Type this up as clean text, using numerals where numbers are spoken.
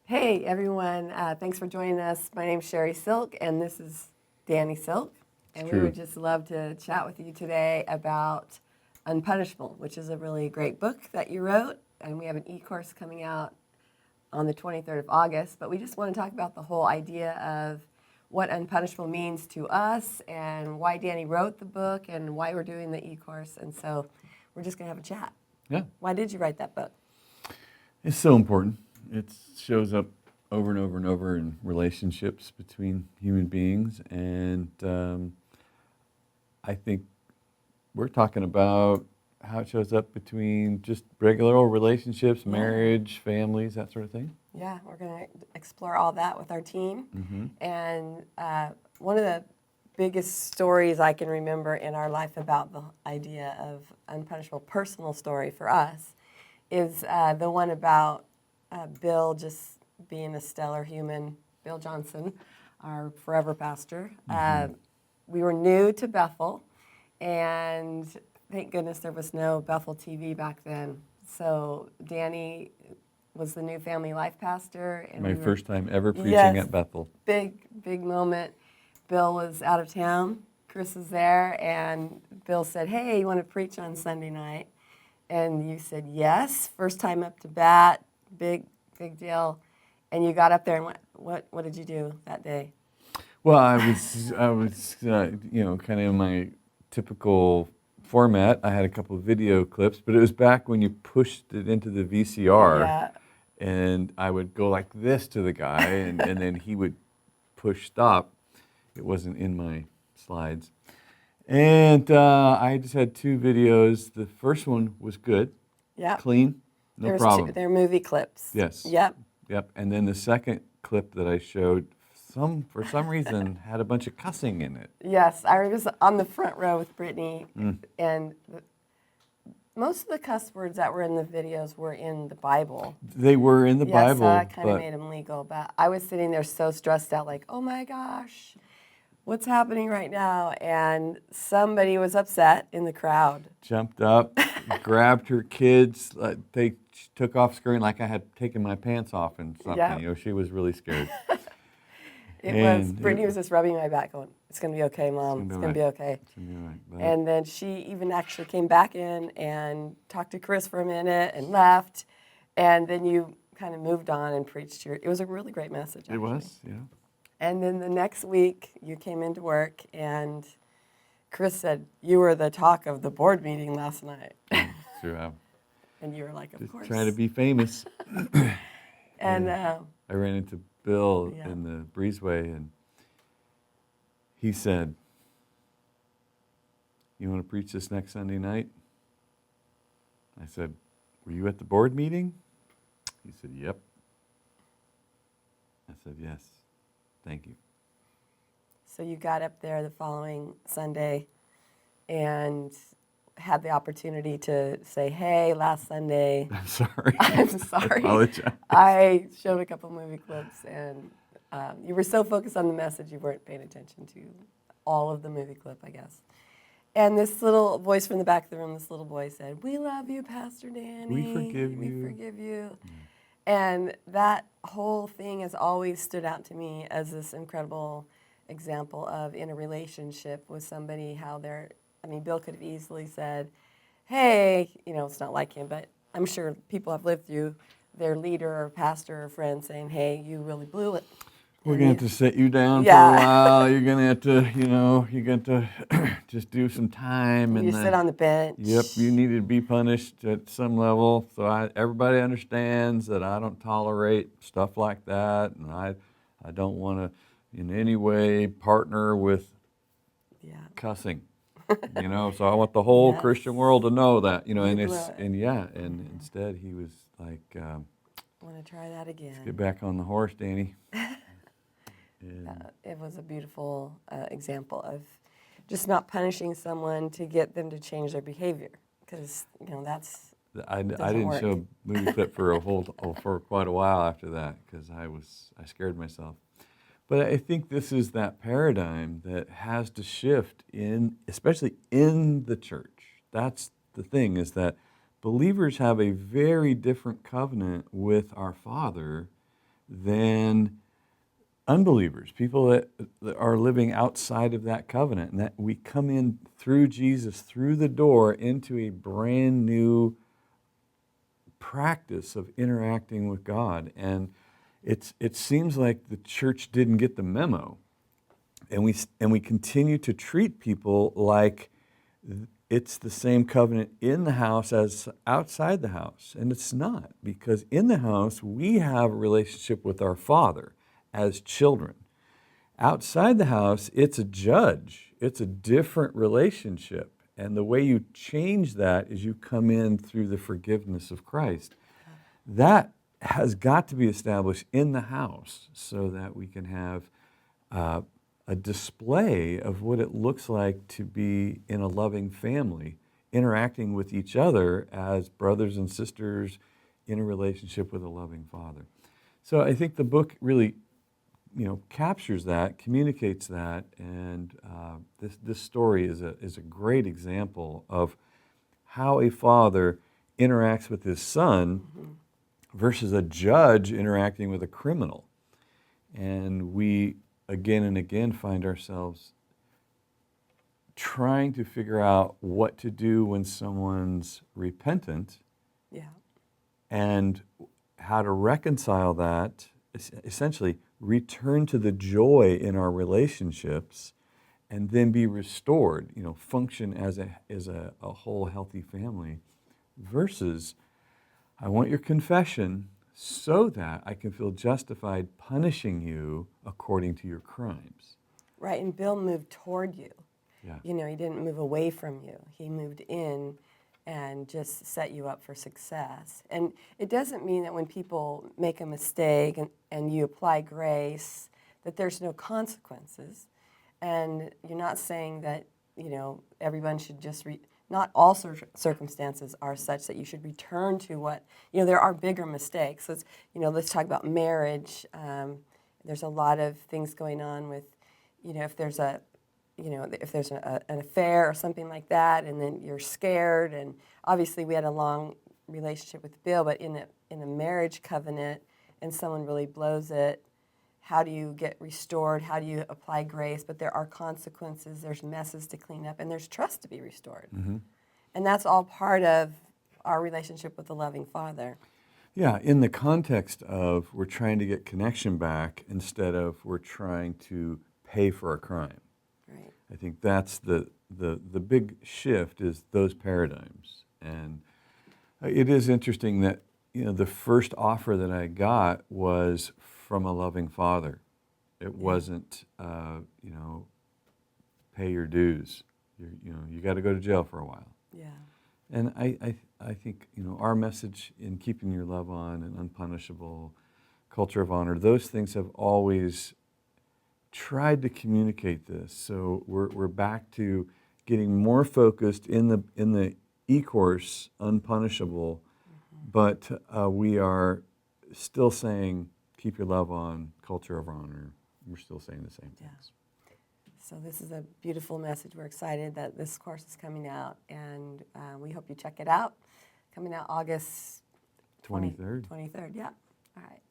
Hey everyone, thanks for joining us. My name's Sheri Silk and this is Danny Silk. And we would just love to chat with you today about Unpunishable, which is a really great book that you wrote. And we have an e-course coming out on the 23rd of August. But we just want to talk about the whole idea of what Unpunishable means to us and why Danny wrote the book and why we're doing the e-course. And so we're just going to have a chat. Yeah. Why did you write that book? It's so important. It shows up over and over and over in relationships between human beings. And I think we're talking about how it shows up between just regular old relationships, marriage, families, that sort of thing. Yeah, we're going to explore all that with our team. Mm-hmm. And one of the biggest stories I can remember in our life about the idea of unpunishable personal story for us is the one about Bill just being a stellar human, Bill Johnson, our forever pastor. Mm-hmm. We were new to Bethel, and thank goodness there was no Bethel TV back then. So Danny was the new family life pastor. And My first time ever preaching at Bethel. Big moment. Bill was out of town. Chris was there, and Bill said, "Hey, you want to preach on Sunday night?" And you said yes. First time up to bat, big deal. And you got up there, and what did you do that day? Well, I was kind of in my typical format. I had a couple of video clips, but it was back when you pushed it into the VCR. Yeah. And I would go like this to the guy, and then he would push stop. It wasn't in my slides. And I just had two videos. The first one was good, clean, no problem. They're movie clips. Yes. Yep. And then the second clip that I showed, for some reason, had a bunch of cussing in it. Yes, I was on the front row with Brittany, and most of the cuss words that were in the videos were in the Bible. They were in the Bible. Yes, that kind of made them legal. But I was sitting there so stressed out, like, oh my gosh, what's happening right now? And somebody was upset in the crowd. Jumped up, grabbed her kids. They took off screaming like I had taken my pants off and something. Yeah. You know, she was really scared. Brittany was just rubbing my back going, it's going to be okay, Mom. It's going to be okay. It's gonna be all right, and then she even actually came back in and talked to Chris for a minute and left. And then you kind of moved on and preached it was a really great message, actually. It was, yeah. And then the next week you came into work and Chris said, you were the talk of the board meeting last night. Sure. And you were like, of course. Trying to be famous. And I ran into Bill Yeah. in the breezeway, and he said, "You want to preach this next Sunday night?" I said, "Were you at the board meeting?" He said, "Yep." I said, "Yes, thank you." so you got up there the following Sunday and had the opportunity to say, hey, last Sunday, I'm sorry. I'm sorry. I apologize. I showed a couple movie clips, and you were so focused on the message you weren't paying attention to all of the movie clip, I guess. And this little voice from the back of the room, this little boy said, we love you, Pastor Danny. We forgive you. We forgive you. And that whole thing has always stood out to me as this incredible example of in a relationship with somebody how they're, Bill could have easily said, hey, it's not like him, but I'm sure people have lived through their leader or pastor or friend saying, hey, you really blew it. We're going to have to sit you down Yeah. for a while. You're going to have to, you're going to just do some time. You sit on the bench. Yep, you need to be punished at some level. So everybody understands that I don't tolerate stuff like that, and I don't want to in any way partner with cussing. So I want the whole Christian world to know that, and instead he was like, I want to try that again. Let's get back on the horse, Danny. It was a beautiful example of just not punishing someone to get them to change their behavior, because that's I didn't show movie clip for for quite a while after that because I scared myself. But I think this is that paradigm that has to shift especially in the church. That's the thing, is that believers have a very different covenant with our Father than unbelievers, people that are living outside of that covenant, and that we come in through Jesus, through the door, into a brand new practice of interacting with God. And it seems like the church didn't get the memo, and we continue to treat people like it's the same covenant in the house as outside the house. And it's not, because in the house we have a relationship with our Father as children. Outside the house, it's a judge. It's a different relationship. And the way you change that is you come in through the forgiveness of Christ. That has got to be established in the house so that we can have a display of what it looks like to be in a loving family, interacting with each other as brothers and sisters in a relationship with a loving Father. So I think the book really, captures that, communicates that, and this story is a great example of how a father interacts with his son versus a judge interacting with a criminal. And we again and again find ourselves trying to figure out what to do when someone's repentant, and how to reconcile that, essentially return to the joy in our relationships, and then be restored, function as a whole healthy family, versus I want your confession so that I can feel justified punishing you according to your crimes. Right, and Bill moved toward you. Yeah. He didn't move away from you. He moved in and just set you up for success. And it doesn't mean that when people make a mistake and you apply grace, that there's no consequences. And you're not saying that, everyone should just not all circumstances are such that you should return to what, there are bigger mistakes. Let's talk about marriage. There's a lot of things going on with, if there's an affair or something like that, and then you're scared. And obviously we had a long relationship with Bill, but in a marriage covenant and someone really blows it, how do you get restored? How do you apply grace? But there are consequences, there's messes to clean up, and there's trust to be restored. Mm-hmm. And that's all part of our relationship with the loving Father. Yeah, in the context of we're trying to get connection back instead of we're trying to pay for a crime. Right. I think that's the big shift, is those paradigms. And it is interesting that, the first offer that I got was from a loving Father. It wasn't, pay your dues. You got to go to jail for a while. Yeah. And I think, our message in Keeping Your Love On and Unpunishable, Culture of Honor, those things have always tried to communicate this. So we're back to getting more focused in the e-course, Unpunishable, but we are still saying Keep Your Love On, Culture of Honor. We're still saying the same things. So this is a beautiful message. We're excited that this course is coming out, and we hope you check it out. Coming out August 23rd. 23rd, yeah. All right.